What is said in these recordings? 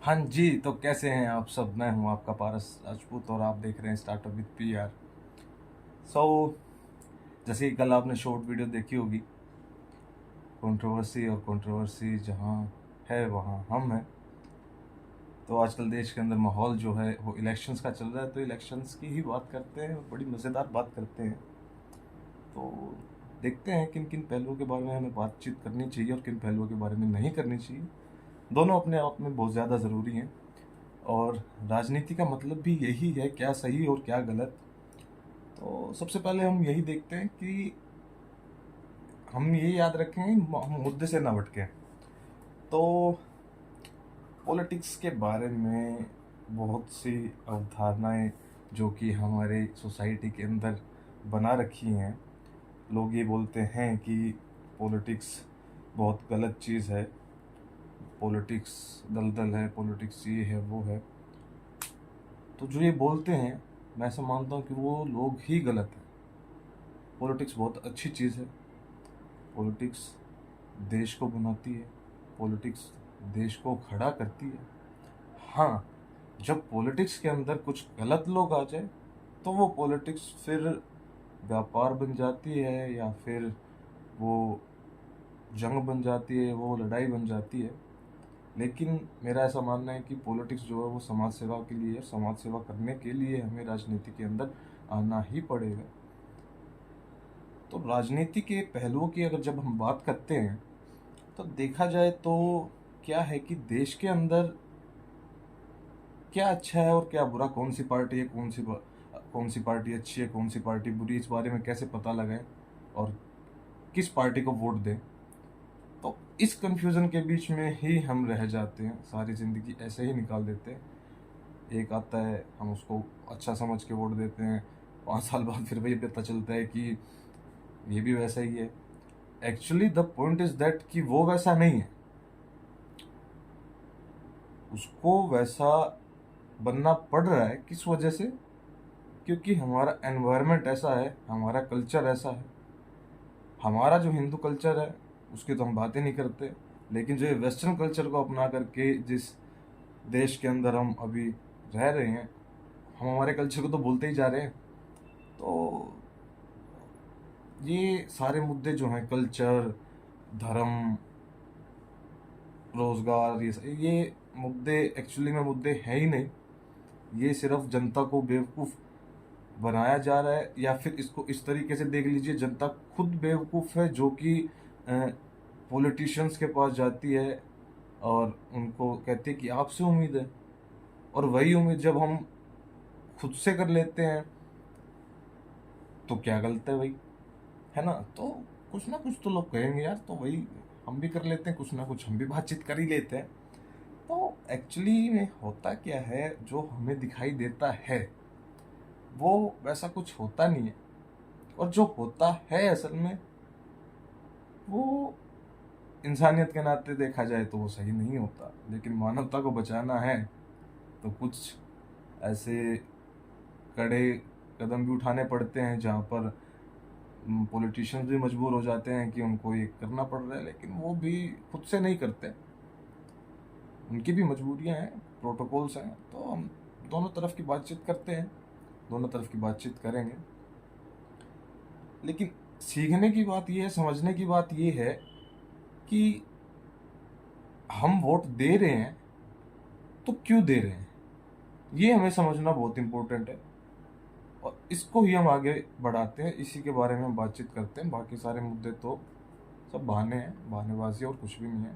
हाँ जी, तो कैसे हैं आप सब? मैं हूँ आपका पारस राजपूत और आप देख रहे हैं स्टार्टअप विद पीआर। सो जैसे कि कल आपने शॉर्ट वीडियो देखी होगी, कंट्रोवर्सी और कंट्रोवर्सी जहाँ है वहाँ हम हैं। तो आजकल देश के अंदर माहौल जो है वो इलेक्शंस का चल रहा है, तो इलेक्शंस की ही बात करते हैं और बड़ी मज़ेदार बात करते हैं। तो देखते हैं किन किन पहलुओं के बारे में हमें बातचीत करनी चाहिए और किन पहलुओं के बारे में नहीं करनी चाहिए। दोनों अपने आप में बहुत ज़्यादा ज़रूरी हैं और राजनीति का मतलब भी यही है, क्या सही और क्या गलत। तो सबसे पहले हम यही देखते हैं कि हम ये याद रखें हम मुद्दे से ना भटकें। तो पॉलिटिक्स के बारे में बहुत सी अवधारणाएं जो कि हमारे सोसाइटी के अंदर बना रखी हैं। लोग ये बोलते हैं कि पॉलिटिक्स बहुत गलत चीज़ है, पॉलिटिक्स दलदल है, पॉलिटिक्स ये है वो है। तो जो ये बोलते हैं, मैं ऐसा मानता हूँ कि वो लोग ही गलत हैं। पॉलिटिक्स बहुत अच्छी चीज़ है। पॉलिटिक्स देश को बनाती है, पॉलिटिक्स देश को खड़ा करती है। हाँ, जब पॉलिटिक्स के अंदर कुछ गलत लोग आ जाए तो वो पॉलिटिक्स फिर व्यापार बन जाती है या फिर वो जंग बन जाती है, वो लड़ाई बन जाती है। लेकिन मेरा ऐसा मानना है कि पॉलिटिक्स जो है वो समाज सेवा के लिए है। समाज सेवा करने के लिए हमें राजनीति के अंदर आना ही पड़ेगा। तो राजनीति के पहलुओं की अगर जब हम बात करते हैं तो देखा जाए तो क्या है कि देश के अंदर क्या अच्छा है और क्या बुरा, कौन सी पार्टी है, कौन सी पार्टी अच्छी है, कौन सी पार्टी बुरी, इस बारे में कैसे पता लगाएं और किस पार्टी को वोट दें। तो इस कंफ्यूजन के बीच में ही हम रह जाते हैं, सारी ज़िंदगी ऐसे ही निकाल देते हैं। एक आता है, हम उसको अच्छा समझ के वोट देते हैं, 5 साल बाद फिर वही पता चलता है कि ये भी वैसा ही है। Actually the point is that कि वो वैसा नहीं है, उसको वैसा बनना पड़ रहा है। किस वजह से? क्योंकि हमारा एनवायरनमेंट ऐसा है, हमारा कल्चर ऐसा है। हमारा जो हिंदू कल्चर है उसकी तो हम बातें नहीं करते, लेकिन जो ये वेस्टर्न कल्चर को अपना करके जिस देश के अंदर हम अभी रह रहे हैं, हम हमारे कल्चर को तो भूलते ही जा रहे हैं। तो ये सारे मुद्दे जो हैं, कल्चर, धर्म, रोजगार, ये मुद्दे एक्चुअली में मुद्दे हैं ही नहीं। ये सिर्फ जनता को बेवकूफ़ बनाया जा रहा है, या फिर इसको इस तरीके से देख लीजिए, जनता खुद बेवकूफ़ है जो कि पॉलिटिशियंस के पास जाती है और उनको कहती है कि आपसे उम्मीद है, और वही उम्मीद जब हम खुद से कर लेते हैं तो क्या गलत है भाई, है ना? तो कुछ ना कुछ तो लोग कहेंगे यार, तो वही हम भी कर लेते हैं, कुछ ना कुछ हम भी बातचीत कर ही लेते हैं। तो एक्चुअली में होता क्या है, जो हमें दिखाई देता है वो वैसा कुछ होता नहीं है, और जो होता है असल में वो इंसानियत के नाते देखा जाए तो वो सही नहीं होता। लेकिन मानवता को बचाना है तो कुछ ऐसे कड़े कदम भी उठाने पड़ते हैं जहाँ पर पॉलिटिशियंस भी मजबूर हो जाते हैं कि उनको ये करना पड़ रहा है, लेकिन वो भी खुद से नहीं करते, उनकी भी मजबूरियां हैं, प्रोटोकॉल्स हैं। तो हम दोनों तरफ की बातचीत करते हैं, दोनों तरफ की बातचीत करेंगे। लेकिन सीखने की बात यह है, समझने की बात यह है कि हम वोट दे रहे हैं तो क्यों दे रहे हैं, ये हमें समझना बहुत इम्पोर्टेंट है। और इसको ही हम आगे बढ़ाते हैं, इसी के बारे में हम बातचीत करते हैं। बाकी सारे मुद्दे तो सब बहाने हैं, बहानेबाजी और कुछ भी नहीं है।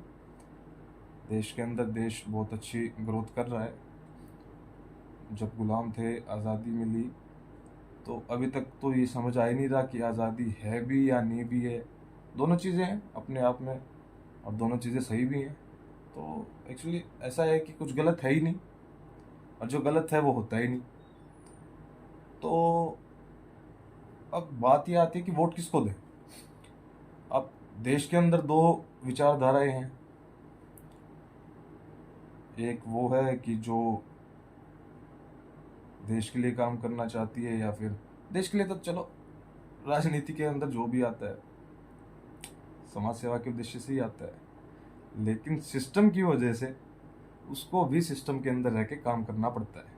देश के अंदर देश बहुत अच्छी ग्रोथ कर रहा है। जब गुलाम थे, आज़ादी मिली, तो अभी तक तो ये समझ आ ही नहीं रहा कि आज़ादी है भी या नहीं भी है। दोनों चीज़ें हैं अपने आप में, और दोनों चीज़ें सही भी हैं। तो एक्चुअली ऐसा है कि कुछ गलत है ही नहीं, और जो गलत है वो होता ही नहीं। तो अब बात ये आती है कि वोट किसको दें। अब देश के अंदर दो विचारधाराएं हैं। एक वो है कि जो देश के लिए काम करना चाहती है, या फिर देश के लिए तो चलो राजनीति के अंदर जो भी आता है समाज सेवा के उद्देश्य से ही आता है, लेकिन सिस्टम की वजह से उसको भी सिस्टम के अंदर रह के काम करना पड़ता है।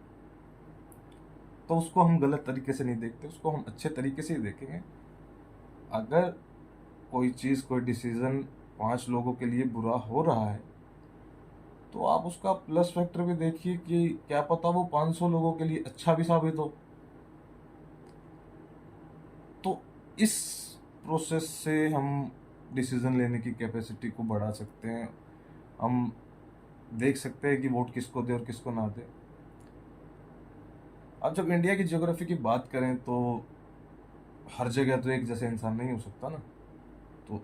तो उसको हम गलत तरीके से नहीं देखते, उसको हम अच्छे तरीके से ही देखेंगे। अगर कोई चीज़, कोई डिसीजन 5 लोगों के लिए बुरा हो रहा है, तो आप उसका प्लस फैक्टर भी देखिए कि क्या पता वो 500 लोगों के लिए अच्छा भी साबित हो। तो इस प्रोसेस से हम डिसीजन लेने की कैपेसिटी को बढ़ा सकते हैं। हम देख सकते हैं कि वोट किसको दे और किसको ना दे। अब जब इंडिया की ज्योग्राफी की बात करें तो हर जगह तो एक जैसे इंसान नहीं हो सकता ना। तो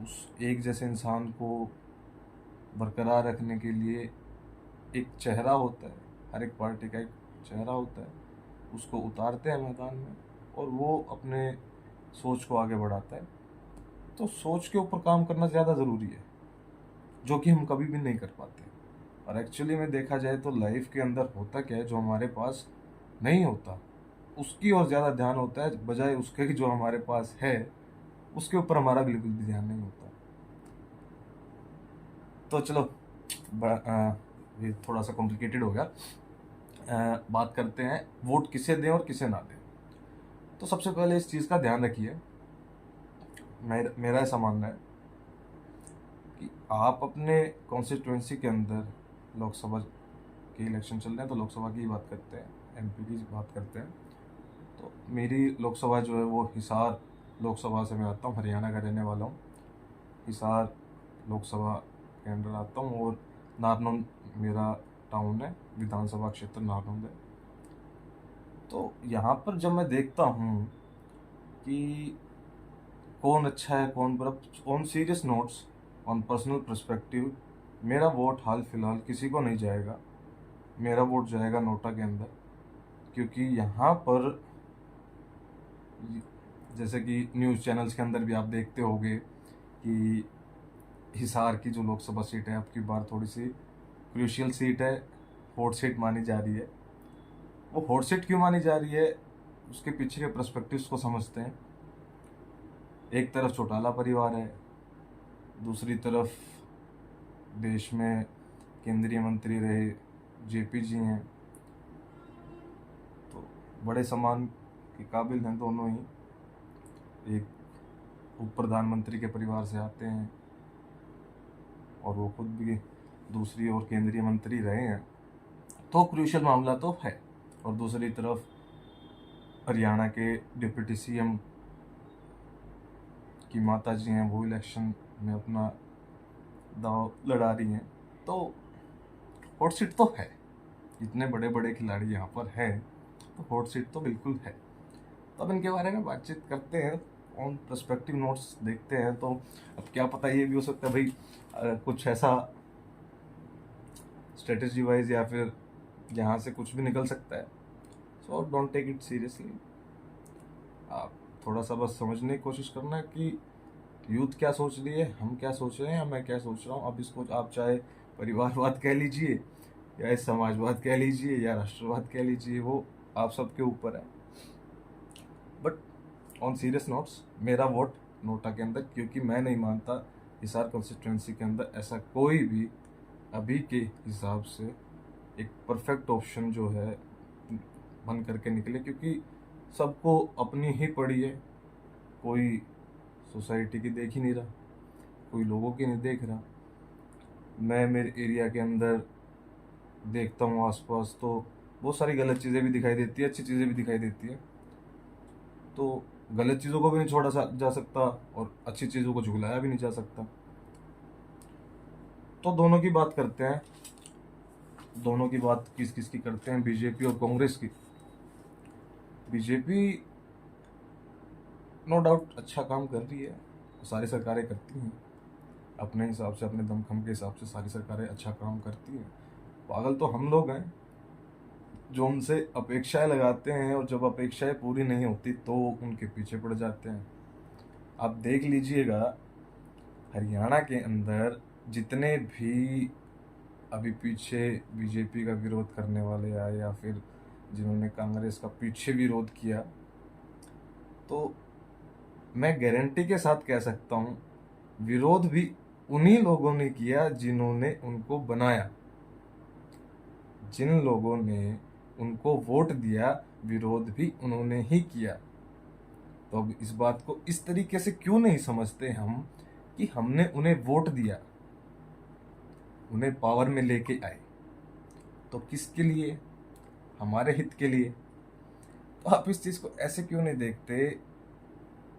उस एक जैसे इंसान को बरकरार रखने के लिए एक चेहरा होता है, हर एक पार्टी का एक चेहरा होता है, उसको उतारते हैं मैदान में और वो अपने सोच को आगे बढ़ाता है। तो सोच के ऊपर काम करना ज़्यादा ज़रूरी है, जो कि हम कभी भी नहीं कर पाते। और एक्चुअली में देखा जाए तो लाइफ के अंदर होता क्या है, जो हमारे पास नहीं होता उसकी ओर ज़्यादा ध्यान होता है, बजाय उसके कि जो हमारे पास है उसके ऊपर हमारा बिल्कुल भी ध्यान नहीं होता। तो चलो, ये थोड़ा सा कॉम्प्लिकेटेड हो गया। बात करते हैं वोट किसे दें और किसे ना दें। तो सबसे पहले इस चीज़ का ध्यान रखिए, मेरा ऐसा मानना है कि आप अपने कॉन्स्टिट्यूंसी के अंदर, लोकसभा के इलेक्शन चल रहे हैं तो लोकसभा की बात करते हैं, एमपी की बात करते हैं। तो मेरी लोकसभा जो है वो हिसार लोकसभा से मैं आता हूँ, हरियाणा का रहने वाला हूँ। हिसार लोकसभा के अंदर आता हूँ और नारनौंद मेरा टाउन है, विधानसभा क्षेत्र नारनौंद है। तो यहाँ पर जब मैं देखता हूँ कि कौन अच्छा है कौन बुरा, on serious notes, on personal perspective, मेरा वोट हाल फिलहाल किसी को नहीं जाएगा। मेरा वोट जाएगा नोटा के अंदर, क्योंकि यहाँ पर जैसे कि न्यूज़ चैनल्स के अंदर भी आप देखते होंगे कि हिसार की जो लोकसभा सीट है आपकी बार थोड़ी सी क्रूशियल सीट है, हॉट सीट मानी जा रही है। वो हॉट सीट क्यों मानी जा रही है, उसके पीछे के पर्सपेक्टिव्स को समझते हैं। एक तरफ चौटाला परिवार है, दूसरी तरफ देश में केंद्रीय मंत्री रहे जेपी जी हैं, तो बड़े सम्मान के काबिल हैं दोनों ही। एक उप प्रधानमंत्री के परिवार से आते हैं और वो खुद भी दूसरी ओर केंद्रीय मंत्री रहे हैं, तो क्रूशियल मामला तो है। और दूसरी तरफ हरियाणा के डिप्टी सीएम की माता जी हैं, वो इलेक्शन में अपना दाव लड़ा रही हैं। तो हॉट सीट तो है, इतने बड़े बड़े खिलाड़ी यहाँ पर हैं, तो हॉट सीट तो बिल्कुल है। तो अब इनके बारे में बातचीत करते हैं, ऑन पर्सपेक्टिव नोट्स देखते हैं। तो अब क्या पता ये भी हो सकता है भाई कुछ ऐसा स्ट्रेटजी वाइज या फिर यहाँ से कुछ भी निकल सकता है। So don't take it seriously. आप थोड़ा सा बस समझने की कोशिश करना है कि यूथ क्या सोच रही है, हम क्या सोच रहे हैं या मैं क्या सोच रहा हूँ। अब इसको आप चाहे परिवारवाद कह लीजिए या समाजवाद कह लीजिए या राष्ट्रवाद कह लीजिए, वो आप सबके ऊपर है। बट ऑन सीरियस नोट्स, मेरा वोट नोटा के अंदर, क्योंकि मैं नहीं मानता हिसार कॉन्स्टिट्यूंसी के अंदर ऐसा कोई भी अभी के हिसाब से एक परफेक्ट ऑप्शन जो है बन करके निकले, क्योंकि सबको अपनी ही पड़ी है। कोई सोसाइटी की देख ही नहीं रहा, कोई लोगों की नहीं देख रहा। मैं मेरे एरिया के अंदर देखता हूँ आसपास, तो बहुत सारी गलत चीज़ें भी दिखाई देती है, अच्छी चीज़ें भी दिखाई देती है। तो गलत चीज़ों को भी नहीं छोड़ा जा सकता और अच्छी चीज़ों को झुगलाया भी नहीं जा सकता। तो दोनों की बात करते हैं। दोनों की बात किस किस की करते हैं, बीजेपी और कांग्रेस की। बीजेपी नो डाउट अच्छा काम कर रही है, सारी सरकारें करती हैं अपने हिसाब से, अपने दमखम के हिसाब से सारी सरकारें अच्छा काम करती हैं। पागल तो हम लोग हैं जो उनसे अपेक्षाएं लगाते हैं, और जब अपेक्षाएं पूरी नहीं होती तो उनके पीछे पड़ जाते हैं। आप देख लीजिएगा हरियाणा के अंदर जितने भी अभी पीछे बीजेपी का विरोध करने वाले आए या फिर जिन्होंने कांग्रेस का पीछे विरोध किया, तो मैं गारंटी के साथ कह सकता हूँ विरोध भी उन्हीं लोगों ने किया जिन्होंने उनको बनाया। जिन लोगों ने उनको वोट दिया, विरोध भी उन्होंने ही किया। तो अब इस बात को इस तरीके से क्यों नहीं समझते हम कि हमने उन्हें वोट दिया, उन्हें पावर में लेके आए, तो किसके लिए? हमारे हित के लिए। तो आप इस चीज को ऐसे क्यों नहीं देखते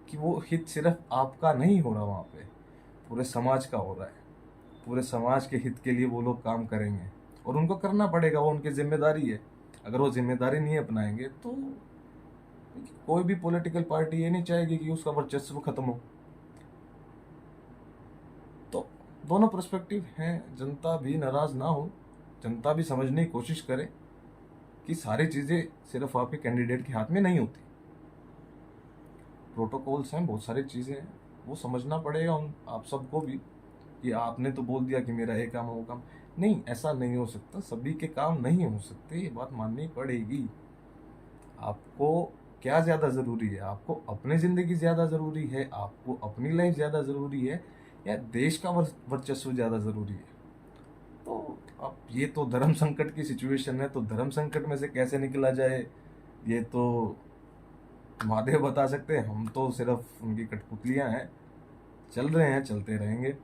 कि वो हित सिर्फ आपका नहीं हो रहा, वहां पे पूरे समाज का हो रहा है। पूरे समाज के हित के लिए वो लोग काम करेंगे और उनको करना पड़ेगा, वो उनकी जिम्मेदारी है। अगर वो जिम्मेदारी नहीं अपनाएंगे तो कोई भी पॉलिटिकल पार्टी ये नहीं चाहेगी कि उसका वर्चस्व खत्म हो। तो दोनों पर्सपेक्टिव हैं, जनता भी नाराज ना हो, जनता भी समझने की कोशिश करे कि सारी चीजें सिर्फ आपके कैंडिडेट के हाथ में नहीं होती। प्रोटोकॉल्स हैं, बहुत सारी चीजें हैं, वो समझना पड़ेगा उन आप सबको भी कि आपने तो बोल दिया कि मेरा ये काम है, वो काम नहीं। ऐसा नहीं हो सकता, सभी के काम नहीं हो सकते, ये बात माननी पड़ेगी। आपको क्या ज्यादा जरूरी है? आपको अपनी जिंदगी ज्यादा जरूरी है, आपको अपनी लाइफ ज्यादा जरूरी है, या देश का वर्चस्व ज्यादा जरूरी है? तो अब ये तो धर्म संकट की सिचुएशन है, तो धर्म संकट में से कैसे निकला जाए ये तो महादेव बता सकते हैं। हम तो सिर्फ उनकी कठपुतलियां हैं, चल रहे हैं, चलते रहेंगे।